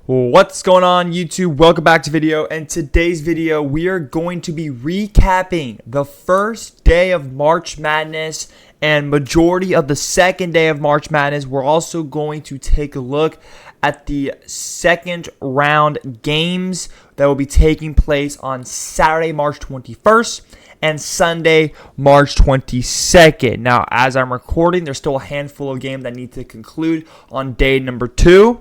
What's going on, YouTube? Welcome back to video. And today's video, we are going to be recapping the first day of March Madness and majority of the second day of March Madness. We're also going to take a look at the second round games that will be taking place on Saturday, March 21st and Sunday, March 22nd. Now, as I'm recording, there's still a handful of games that need to conclude on day number 2.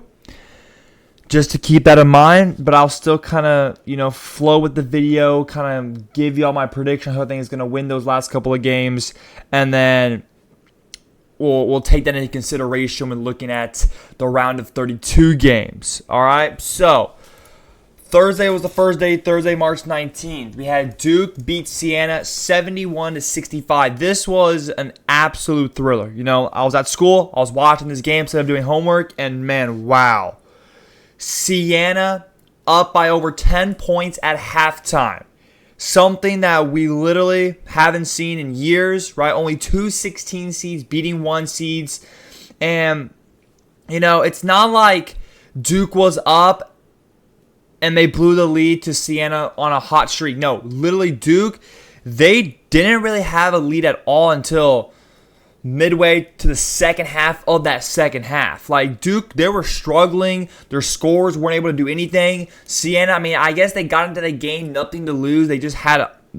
Just to keep that in mind, but I'll still kind of, flow with the video, kind of give you all my prediction who I think is going to win those last couple of games, and then we'll take that into consideration when looking at the round of 32 games. All right, so Thursday was the first day, Thursday, March 19th. We had Duke beat Siena 71-65. This was an absolute thriller. I was at school, I was watching this game instead of doing homework, and man, wow. Siena up by over 10 points at halftime. Something that we literally haven't seen in years, right? Only 2 16 seeds beating 1 seeds. And, it's not like Duke was up and they blew the lead to Siena on a hot streak. No, literally Duke, they didn't really have a lead at all until midway to the second half of that second half. Like Duke, they were struggling. Their scores weren't able to do anything. Siena, I guess they got into the game, nothing to lose. They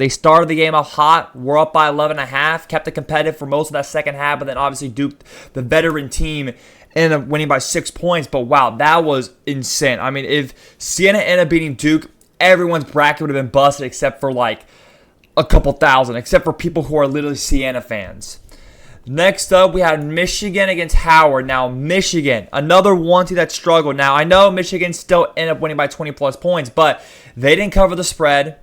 started the game off hot, were up by 11.5, kept it competitive for most of that second half, but then obviously Duke, the veteran team, ended up winning by 6 points. But wow, that was insane. If Siena ended up beating Duke, everyone's bracket would have been busted except for like a couple thousand, except for people who are literally Siena fans. Next up, we had Michigan against Howard. Now, Michigan, another one team that struggled. Now, I know Michigan still ended up winning by 20-plus points, but they didn't cover the spread.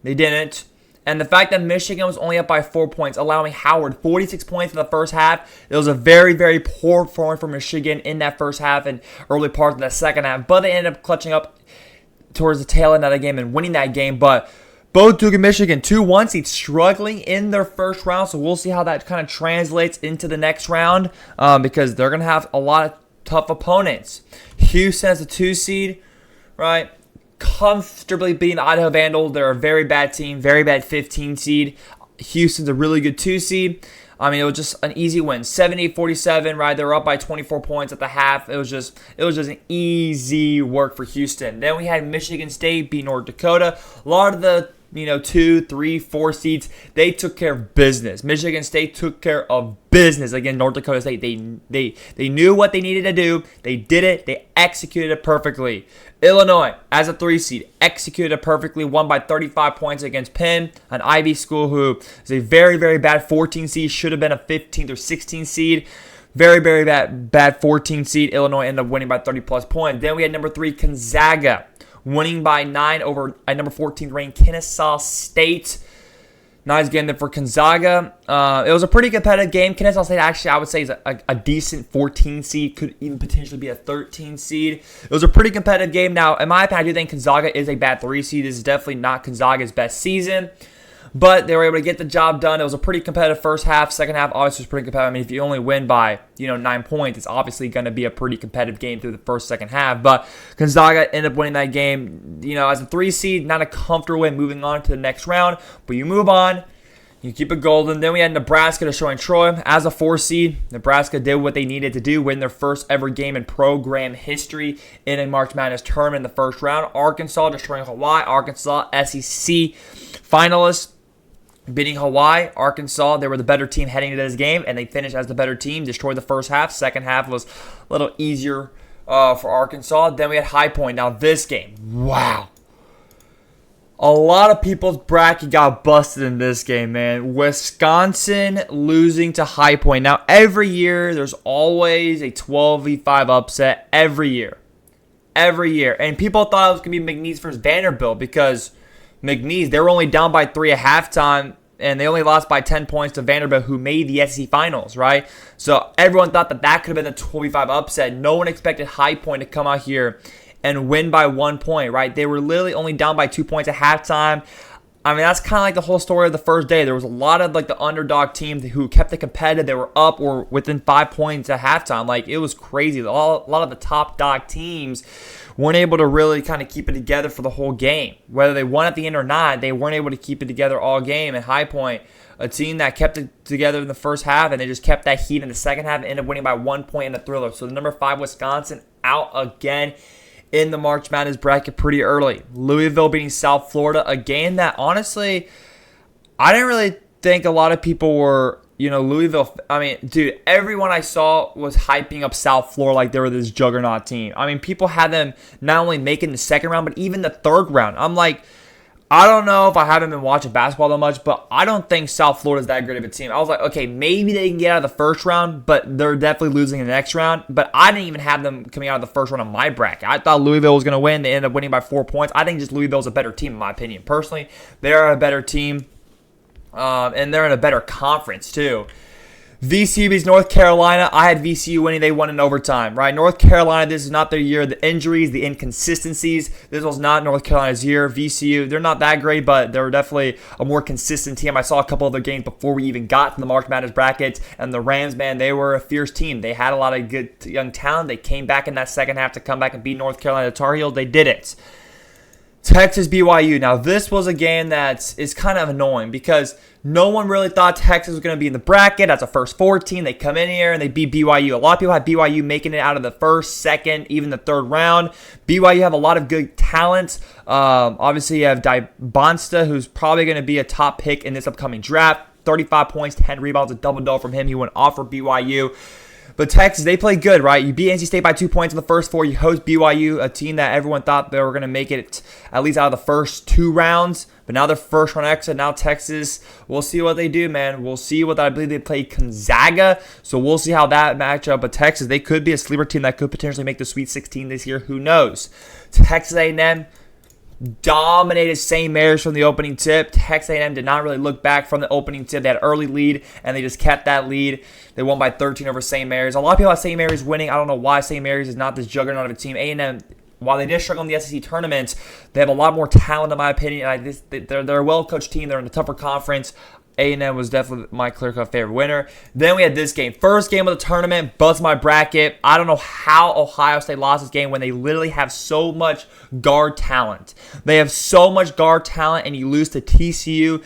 They didn't. And the fact that Michigan was only up by 4 points, allowing Howard 46 points in the first half, it was a very, very poor performance for Michigan in that first half and early parts of that second half. But they ended up clutching up towards the tail end of that game and winning that game. But both Duke and Michigan, 2-1 seeds, struggling in their first round. So we'll see how that kind of translates into the next round because they're going to have a lot of tough opponents. Houston as a 2 seed, right? Comfortably beating the Idaho Vandals. They're a very bad team, very bad 15 seed. Houston's a really good 2 seed. It was just an easy win. 78-47, right? They were up by 24 points at the half. It was just an easy work for Houston. Then we had Michigan State beat North Dakota. A lot of the 2, 3, 4 seeds, they took care of business. Michigan State took care of business against North Dakota State. They knew what they needed to do. They did it. They executed it perfectly. Illinois, as a 3 seed, executed it perfectly, won by 35 points against Penn, an Ivy school who is a very, very bad 14 seed, should have been a 15th or 16th seed. Very, very bad 14 seed. Illinois ended up winning by 30-plus points. Then we had number 3, Gonzaga, winning by 9 over a number 14 ranked Kennesaw State. Nice game there for Gonzaga. It was a pretty competitive game. Kennesaw State actually, I would say, is a decent 14 seed. Could even potentially be a 13 seed. It was a pretty competitive game. Now, in my opinion, I do think Gonzaga is a bad 3 seed. This is definitely not Gonzaga's best season. But they were able to get the job done. It was a pretty competitive first half. Second half, obviously, was pretty competitive. If you only win by, 9 points, it's obviously going to be a pretty competitive game through the first, second half. But Gonzaga ended up winning that game, as a 3 seed, not a comfortable way moving on to the next round. But you move on. You keep it golden. Then we had Nebraska destroying Troy. As a 4 seed, Nebraska did what they needed to do, win their first ever game in program history in a March Madness tournament in the first round. Arkansas destroying Hawaii. Arkansas, SEC finalists, beating Hawaii. Arkansas, they were the better team heading into this game, and they finished as the better team, destroyed the first half. Second half was a little easier for Arkansas. Then we had High Point. Now this game, wow. A lot of people's bracket got busted in this game, man. Wisconsin losing to High Point. Now, every year, there's always a 12v5 upset. Every year. And people thought it was going to be McNeese versus Vanderbilt because McNeese, they were only down by 3 at halftime, and they only lost by 10 points to Vanderbilt, who made the SEC Finals, right? So everyone thought that could have been a 12v5 upset. No one expected High Point to come out here and win by 1 point, right? They were literally only down by 2 points at halftime. I mean, that's kind of like the whole story of the first day. There was a lot of like the underdog teams who kept it competitive. They were up or within 5 points at halftime. Like, it was crazy. A lot of the top dog teams weren't able to really kind of keep it together for the whole game. Whether they won at the end or not, they weren't able to keep it together all game. And High Point, a team that kept it together in the first half, and they just kept that heat in the second half and ended up winning by 1 point in a thriller. So the number 5 Wisconsin out again in the March Madness bracket pretty early. Louisville beating South Florida, a game that honestly, I didn't really think a lot of people were, Louisville. I mean, dude, everyone I saw was hyping up South Florida like they were this juggernaut team. I mean, people had them not only making the second round, but even the third round. I'm like, I don't know if I haven't been watching basketball that much, but I don't think South Florida's that great of a team. I was like, okay, maybe they can get out of the first round, but they're definitely losing in the next round. But I didn't even have them coming out of the first round of my bracket. I thought Louisville was going to win. They ended up winning by 4 points. I think just Louisville's a better team, in my opinion. Personally, they are a better team, and they're in a better conference, too. VCU beats North Carolina. I had VCU winning. They won in overtime, right? North Carolina, this is not their year. The injuries, the inconsistencies, this was not North Carolina's year. VCU, they're not that great, but they're definitely a more consistent team. I saw a couple of their games before we even got to the March Madness brackets, and the Rams, man, they were a fierce team. They had a lot of good young talent. They came back in that second half to come back and beat North Carolina Tar Heels. They did it. Texas BYU. Now, this was a game that is kind of annoying because no one really thought Texas was going to be in the bracket as a first 14. They come in here and they beat BYU. A lot of people had BYU making it out of the first, second, even the third round. BYU have a lot of good talent. Obviously, you have Bonsta, who's probably going to be a top pick in this upcoming draft. 35 points, 10 rebounds, a double-double from him. He went off for BYU. But Texas, they played good, right? You beat NC State by 2 points in the first 4. You host BYU, a team that everyone thought they were going to make it at least out of the first 2 rounds. But now they're first round exit. Now Texas, we'll see what they do, man. We'll see what I believe they play Gonzaga. So we'll see how that matchup. But Texas, they could be a sleeper team that could potentially make the Sweet 16 this year. Who knows? Texas A&M dominated St. Mary's from the opening tip. Texas A&M did not really look back from the opening tip. They had an early lead, and they just kept that lead. They won by 13 over St. Mary's. A lot of people have St. Mary's winning. I don't know why St. Mary's is not this juggernaut of a team. A&M, while they did struggle in the SEC tournament, they have a lot more talent, in my opinion. They're a well-coached team. They're in a tougher conference. A&M was definitely my clear-cut favorite winner. Then we had this game. First game of the tournament, buzz my bracket. I don't know how Ohio State lost this game when they literally have so much guard talent. They have so much guard talent, and you lose to TCU,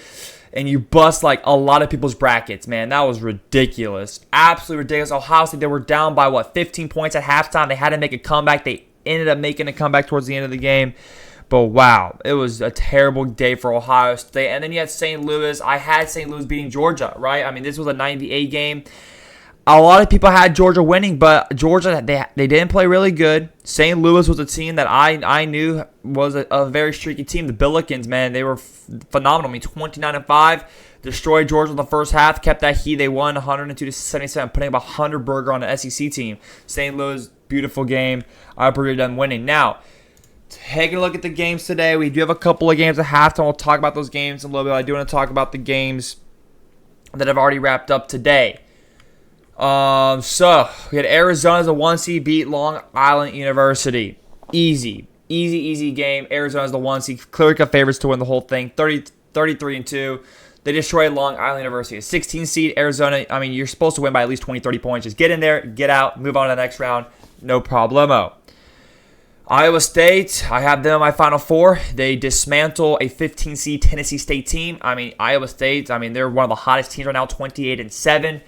and you bust like a lot of people's brackets, man. That was ridiculous. Absolutely ridiculous. Ohio State, they were down by, 15 points at halftime. They had to make a comeback. They ended up making a comeback towards the end of the game. But wow, it was a terrible day for Ohio State. And then you had St. Louis. I had St. Louis beating Georgia, right? I mean, this was a 98 game. A lot of people had Georgia winning, but Georgia, they didn't play really good. St. Louis was a team that I knew was a very streaky team. The Billikens, man, they were phenomenal. I mean, 29-5, destroyed Georgia in the first half, kept that heat. They won 102-77, putting up a 100 burger on the SEC team. St. Louis, beautiful game. I predicted them winning. Now, taking a look at the games today, we do have a couple of games at halftime. We'll talk about those games in a little bit. I do want to talk about the games that have already wrapped up today. So we had Arizona as a 1 seed beat Long Island University. Easy game. Arizona's the 1 seed, clearly cut favorites to win the whole thing. 33-2. They destroyed Long Island University. A 16 seed Arizona. I mean, you're supposed to win by at least 20, 30 points. Just get in there, get out, move on to the next round. No problemo. Iowa State, I have them in my Final Four. They dismantle a 15 seed Tennessee State team. I mean, Iowa State, they're one of the hottest teams right now, 28-7.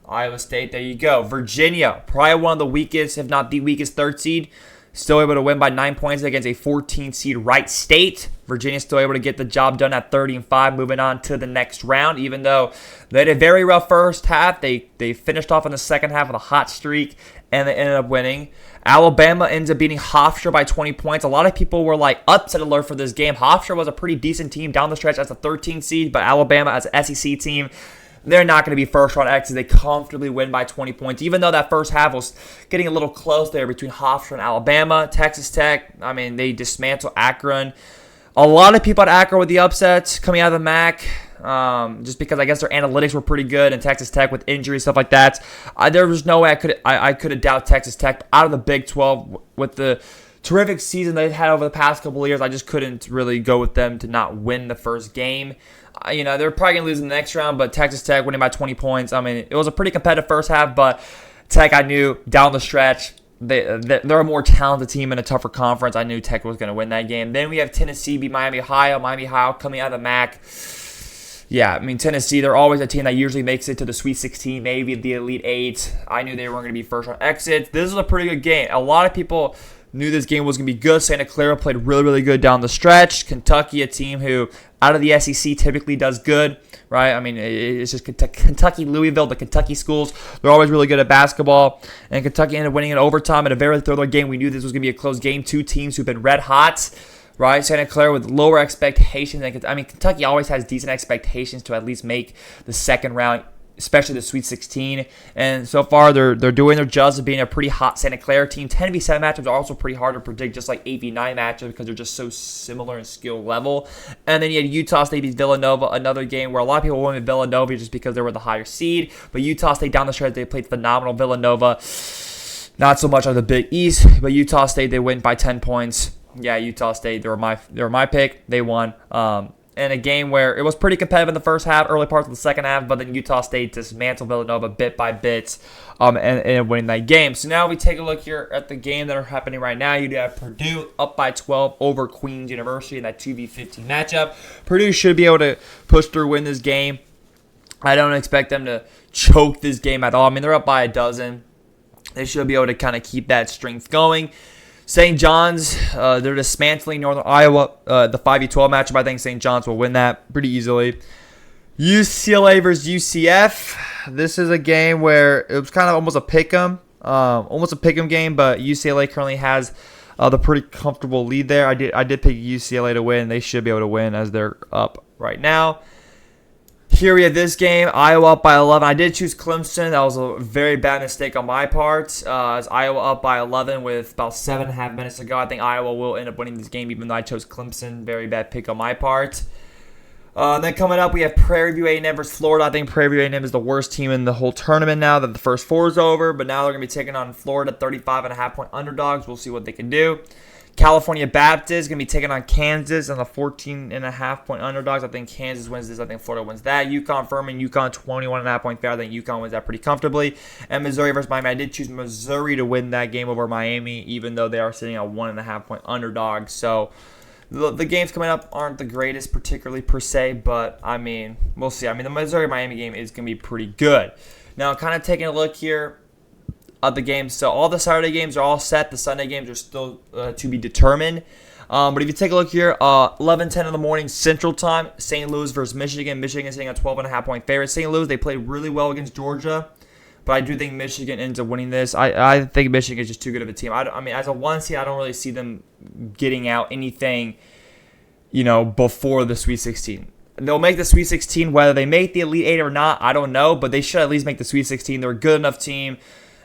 Iowa State, there you go. Virginia, probably one of the weakest, if not the weakest 3rd seed. Still able to win by 9 points against a 14 seed Wright State. Virginia still able to get the job done at 30-5, moving on to the next round. Even though they had a very rough first half, they finished off in the second half with a hot streak, and they ended up winning. Alabama ends up beating Hofstra by 20 points. A lot of people were like upset alert for this game. Hofstra was a pretty decent team down the stretch as a 13 seed, but Alabama as an SEC team, they're not going to be first round exits. They comfortably win by 20 points, even though that first half was getting a little close there between Hofstra and Alabama. Texas Tech, they dismantle Akron. A lot of people at Akron with the upsets coming out of the MAC. Just because I guess their analytics were pretty good, and Texas Tech with injuries, stuff like that. There was no way I could have doubted Texas Tech out of the Big 12 with the terrific season they've had over the past couple of years. I just couldn't really go with them to not win the first game. They're probably going to lose in the next round, but Texas Tech winning by 20 points. I mean, it was a pretty competitive first half, but Tech, I knew down the stretch, they're a more talented team in a tougher conference. I knew Tech was going to win that game. Then we have Tennessee beat Miami Ohio. Miami Ohio coming out of the MAC. Yeah, I mean, Tennessee, they're always a team that usually makes it to the Sweet 16, maybe the Elite 8. I knew they weren't going to be first-round exits. This was a pretty good game. A lot of people knew this game was going to be good. Santa Clara played really, really good down the stretch. Kentucky, a team who, out of the SEC, typically does good, right? I mean, it's just Kentucky, Louisville, the Kentucky schools. They're always really good at basketball. And Kentucky ended up winning in overtime in a very thorough game. We knew this was going to be a close game. Two teams who've been red hot, right? Santa Clara with lower expectations. I mean, Kentucky always has decent expectations to at least make the second round, especially the Sweet 16. And so far, they're doing their jobs of being a pretty hot Santa Clara team. 10v7 matchups are also pretty hard to predict, just like 8v9 matchups, because they're just so similar in skill level. And then you had Utah State beat Villanova, another game where a lot of people went with Villanova just because they were the higher seed. But Utah State down the stretch, they played phenomenal. Villanova, not so much on the Big East, but Utah State, they win by 10 points. Yeah, Utah State, they were my pick. They won. In a game where it was pretty competitive in the first half, early parts of the second half, but then Utah State dismantled Villanova bit by bit and winning that game. So now we take a look here at the game that are happening right now. You have Purdue up by 12 over Queens University in that 2v15 matchup. Purdue should be able to push through, win this game. I don't expect them to choke this game at all. I mean, they're up by a dozen. They should be able to kind of keep that strength going. St. John's, they're dismantling Northern Iowa. The 5v12 matchup, I think St. John's will win that pretty easily. UCLA versus UCF. This is a game where it was kind of almost a pick'em, game, but UCLA currently has the pretty comfortable lead there. I did pick UCLA to win. They should be able to win as they're up right now. Here we have this game, Iowa up by 11. I did choose Clemson. That was a very bad mistake on my part. As Iowa up by 11 with about 7.5 minutes to go. I think Iowa will end up winning this game, even though I chose Clemson. Very bad pick on my part. Then coming up, we have Prairie View A&M versus Florida. I think Prairie View A&M is the worst team in the whole tournament now that the first four is over. But now they're going to be taking on Florida, 35.5-point underdogs. We'll see what they can do. California Baptist is going to be taking on Kansas and the 14.5-point underdogs. I think Kansas wins this. I think Florida wins that. UConn Furman, UConn 21.5-point favorite. I think UConn wins that pretty comfortably. And Missouri versus Miami. I did choose Missouri to win that game over Miami, even though they are sitting at 1.5-point underdogs. So the games coming up aren't the greatest, particularly per se, but I mean, we'll see. I mean, the Missouri-Miami game is going to be pretty good. Now, kind of taking a look here of the games. So all the Saturday games are all set. The Sunday games are still to be determined. But if you take a look here, 11:10 in the morning Central Time, St. Louis versus Michigan. Michigan is sitting at 12.5-point favorite. St. Louis, they played really well against Georgia, but I do think Michigan ends up winning this. I think Michigan is just too good of a team. I mean, as a one seed, I don't really see them getting out anything, before the Sweet 16. They'll make the Sweet 16. Whether they make the Elite 8 or not, I don't know, but they should at least make the Sweet 16. They're a good enough team.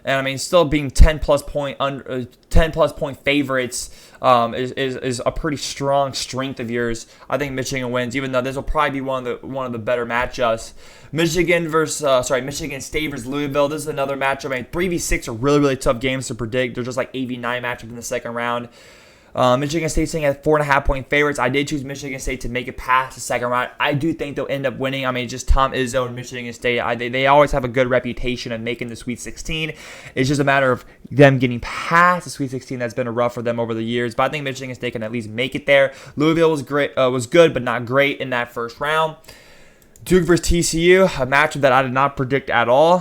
And I mean, still being 10+ point favorites is a pretty strong strength of yours. I think Michigan wins, even though this will probably be one of the better matchups. Michigan State versus Louisville. This is another matchup. I mean, 3v6 are really, really tough games to predict. They're just like 8v9 matchups in the second round. Michigan State sitting at 4.5-point favorites. I did choose Michigan State to make it past the second round. I do think they'll end up winning. I mean, just Tom Izzo and Michigan State, they always have a good reputation of making the Sweet 16. It's just a matter of them getting past the Sweet 16. That's been a rough for them over the years. But I think Michigan State can at least make it there. Louisville was good, but not great in that first round. Duke versus TCU, a matchup that I did not predict at all.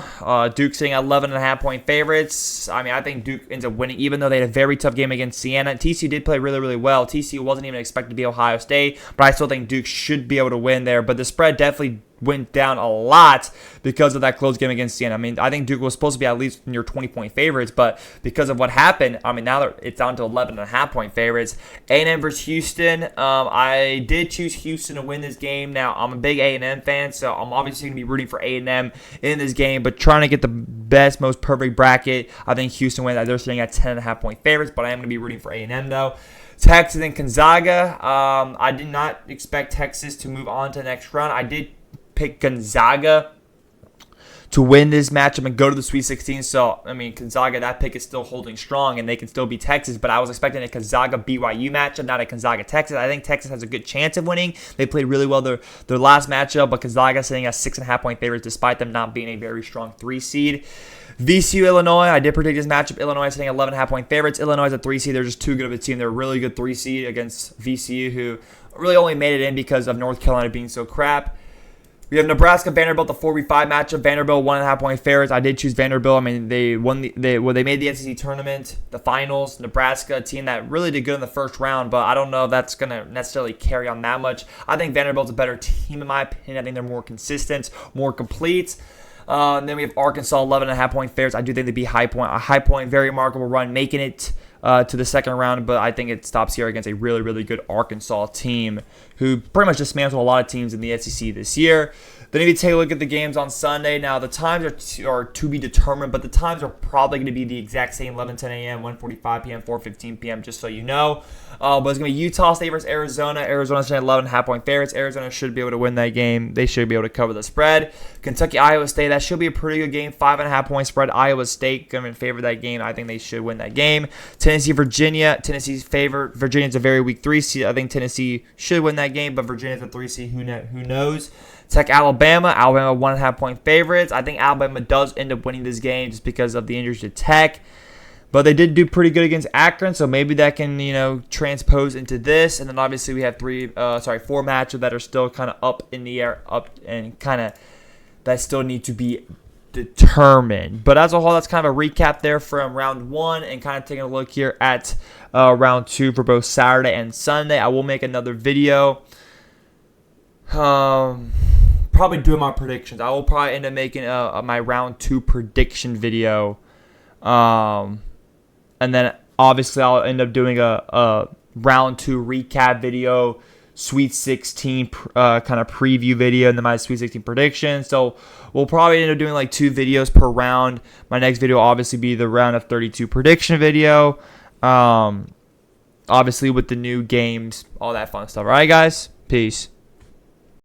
Duke sitting at 11.5-point favorites. I mean, I think Duke ends up winning, even though they had a very tough game against Siena. TCU did play really, really well. TCU wasn't even expected to be Ohio State, but I still think Duke should be able to win there. But the spread definitely went down a lot because of that close game against Siena. I mean, I think Duke was supposed to be at least near 20-point favorites, but because of what happened, I mean, now it's down to 11.5-point favorites. A&M versus Houston. I did choose Houston to win this game. Now, I'm a big A&M fan, so I'm obviously going to be rooting for A&M in this game, but trying to get the best, most perfect bracket. I think Houston wins. They're sitting at 10.5-point favorites, but I am going to be rooting for A&M, though. Texas and Gonzaga. I did not expect Texas to move on to the next round. I did pick Gonzaga to win this matchup and go to the Sweet 16. So, I mean, Gonzaga, that pick is still holding strong, and they can still beat Texas. But I was expecting a Gonzaga-BYU matchup, not a Gonzaga-Texas. I think Texas has a good chance of winning. They played really well their last matchup, but Gonzaga sitting at 6.5-point favorites despite them not being a very strong 3 seed. VCU, Illinois, I did predict this matchup. Illinois sitting 11.5-point favorites. Illinois is a 3 seed. They're just too good of a team. They're a really good 3 seed against VCU, who really only made it in because of North Carolina being so crap. We have Nebraska, Vanderbilt, the 4v5 matchup. Vanderbilt, 1.5-point favorites. I did choose Vanderbilt. I mean, they made the SEC tournament, the finals. Nebraska, a team that really did good in the first round, but I don't know if that's going to necessarily carry on that much. I think Vanderbilt's a better team, in my opinion. I think they're more consistent, more complete. And then we have Arkansas, 11.5-point favorites. I do think they'd be a High Point, very remarkable run, making it to the second round, but I think it stops here against a really, really good Arkansas team who pretty much dismantled a lot of teams in the SEC this year. Then if you take a look at the games on Sunday, now the times are to be determined, but the times are probably going to be the exact same, 11:10 a.m., 1:45 p.m., 4:15 p.m., just so you know. But it's going to be Utah State versus Arizona. Arizona's 11.5-point favorites. Arizona should be able to win that game. They should be able to cover the spread. Kentucky, Iowa State, that should be a pretty good game. 5.5-point spread. Iowa State going to favor that game. I think they should win that game. Tennessee, Virginia. Tennessee's favorite. Virginia's a very weak 3 seed. I think Tennessee should win that game, but Virginia's a 3 seed. Who knows? Tech, Alabama. Alabama 1.5-point favorites. I think Alabama does end up winning this game just because of the injuries to Tech. But they did do pretty good against Akron, so maybe that can, transpose into this. And then obviously we have 4 matchups that are still kind of up in the air, that still need to be determined. But as a whole, that's kind of a recap there from round 1 and kind of taking a look here at round 2 for both Saturday and Sunday. I will make another video. Probably doing my predictions. I will probably end up making my round 2 prediction video. And then obviously I'll end up doing a round 2 recap video, Sweet 16 kind of preview video, and then my Sweet 16 predictions. So we'll probably end up doing like 2 videos per round. My next video will obviously be the round of 32 prediction video. Obviously with the new games, all that fun stuff. All right, guys? Peace.